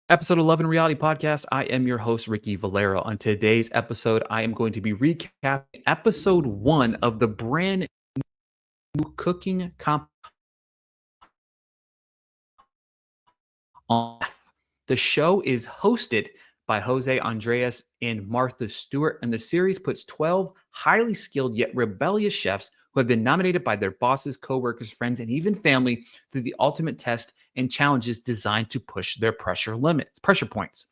Episode 11 Reality Podcast. I am your host, Ricky Valero. On today's episode, I am going to be recapping episode 1 of the brand new cooking comp. The show is hosted by Jose, Andrés, and Martha Stewart, and the series puts 12 highly skilled yet rebellious chefs who have been nominated by their bosses, coworkers, friends, and even family through the ultimate test and challenges designed to push their pressure points.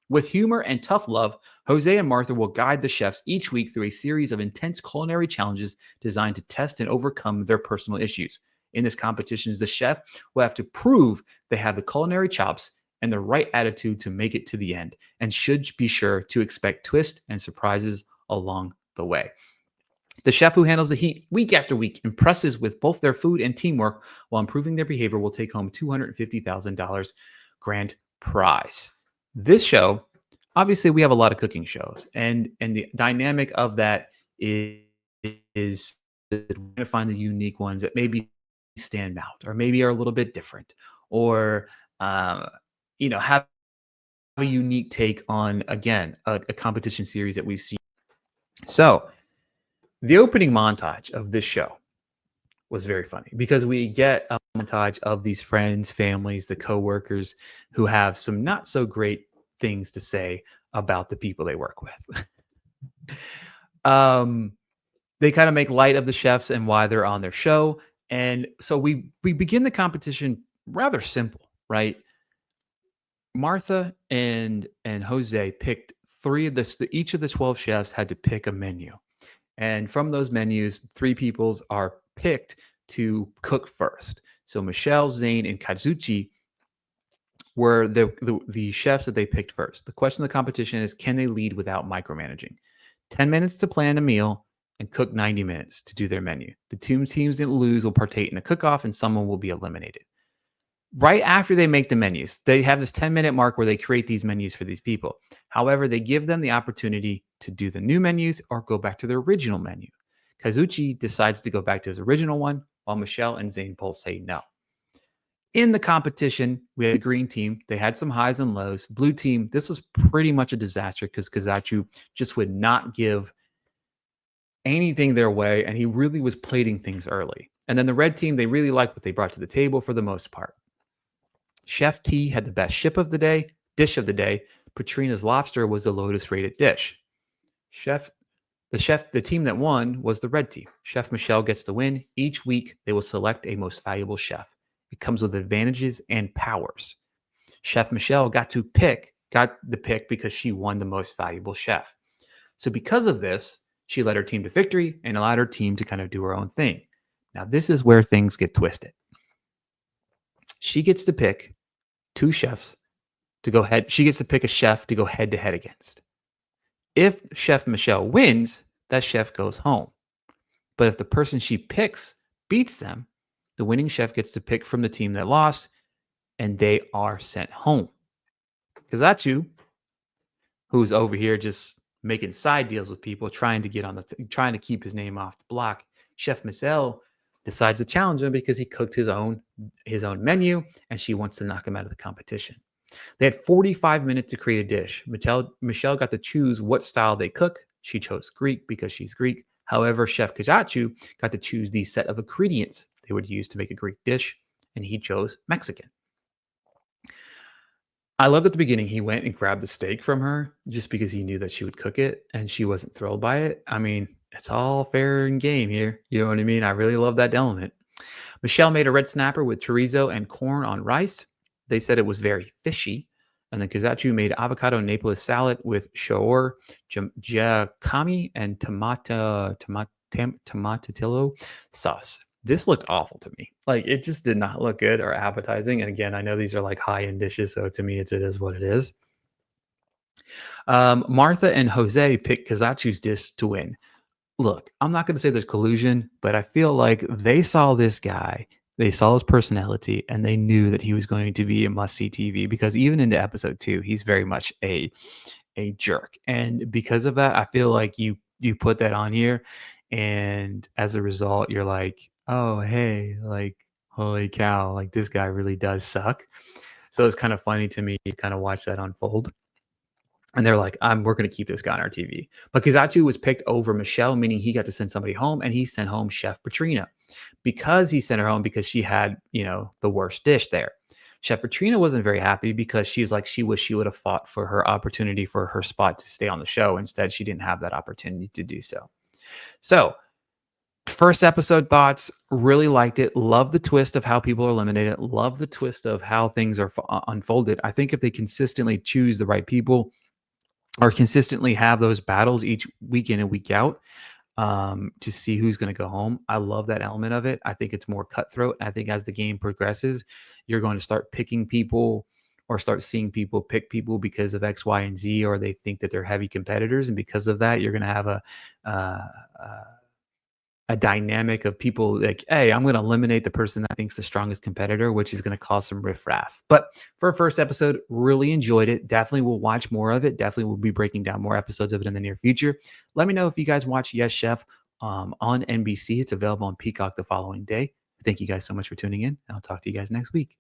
With humor and tough love, Jose and Martha will guide the chefs each week through a series of intense culinary challenges designed to test and overcome their personal issues. In this competition, the chef will have to prove they have the culinary chops and the right attitude to make it to the end, and should be sure to expect twists and surprises along the way. The chef who handles the heat week after week impresses with both their food and teamwork while improving their behavior will take home $250,000 grand prize. This show, obviously, we have a lot of cooking shows, and the dynamic of that is to find the unique ones that maybe stand out or maybe are a little bit different or uh, have a unique take on, again, a competition series that we've seen. So the opening montage of this show was very funny because we get a montage of these friends, families, the coworkers who have some not so great things to say about the people they work with. um, they kind of make light of the chefs and why they're on their show, and so we begin the competition rather simple, right? Martha and Jose picked three of each of the 12 chefs had to pick a menu. And from those menus, three peoples are picked to cook first. So Michelle, Zane, and Kazuchi were the chefs that they picked first. The question of the competition is, can they lead without micromanaging? 10 minutes to plan a meal and cook 90 minutes to do their menu. The two teams that lose will partake in a cook-off and someone will be eliminated. Right after they make the menus, they have this 10-minute mark where they create these menus for these people. However, they give them the opportunity to do the new menus or go back to their original menu. Kazuchi decides to go back to his original one, while Michelle and Zane both say no. In the competition, we had the green team. They had some highs and lows. Blue team, this was pretty much a disaster because Kazuchi just would not give anything their way, and he really was plating things early. And then the red team, they really liked what they brought to the table for the most part. Chef T had the best dish of the day. Patrina's lobster was the lowest rated dish. The team that won was the red team. Chef Michelle gets the win. Each week, they will select a most valuable chef. It comes with advantages and powers. Chef Michelle got the pick because she won the most valuable chef. So because of this, she led her team to victory and allowed her team to kind of do her own thing. Now, this is where things get twisted. She gets to pick two chefs to go head. She gets to pick a chef to go head to head against. If Chef Michelle wins, that chef goes home. But if the person she picks beats them, the winning chef gets to pick from the team that lost, and they are sent home. Kazachu, who's over here just making side deals with people, trying to keep his name off the block. Chef Michelle decides to challenge him because he cooked his own menu, and she wants to knock him out of the competition. They had 45 minutes to create a dish. Michelle got to choose what style they cook. She chose Greek because she's Greek. However, Chef Kajachu got to choose the set of ingredients they would use to make a Greek dish, and he chose Mexican. I loved at the beginning, he went and grabbed the steak from her just because he knew that she would cook it, and she wasn't thrilled by it. I mean, it's all fair and game here. You know what I mean? I really love that element. Michelle made a red snapper with chorizo and corn on rice. They said it was very fishy. And then Kazachu made avocado Naples salad with shoor, giacchami, and tomatillo sauce. This looked awful to me. Like, it just did not look good or appetizing. And again, I know these are like high-end dishes, so to me, it is what it is. Martha and Jose picked Kazachu's dish to win. Look, I'm not going to say there's collusion, but I feel like they saw this guy, they saw his personality, and they knew that he was going to be a must-see TV because even into episode 2, he's very much a jerk. And because of that, I feel like you put that on here, and as a result, you're like, oh, hey, like, holy cow, like this guy really does suck. So it's kind of funny to me to kind of watch that unfold. And they're like, we're going to keep this guy on our TV. But Kazatu was picked over Michelle, meaning he got to send somebody home, and he sent home Chef Petrina because he sent her home because she had, the worst dish there. Chef Petrina wasn't very happy because she's like, she wished she would have fought for her opportunity for her spot to stay on the show. Instead, she didn't have that opportunity to do so. So, first episode thoughts, really liked it. Love the twist of how people are eliminated. Love the twist of how things are unfolded. I think if they consistently choose the right people, or consistently have those battles each week in and week out, to see who's going to go home. I love that element of it. I think it's more cutthroat. I think as the game progresses, you're going to start picking people or start seeing people pick people because of X, Y, and Z, or they think that they're heavy competitors. And because of that, you're going to have a dynamic of people like, hey, I'm going to eliminate the person that thinks the strongest competitor, which is going to cause some riffraff. But for a first episode, really enjoyed it. Definitely will watch more of it. Definitely will be breaking down more episodes of it in the near future. Let me know if you guys watch Yes Chef on NBC. It's available on Peacock the following day. Thank you guys so much for tuning in. And I'll talk to you guys next week.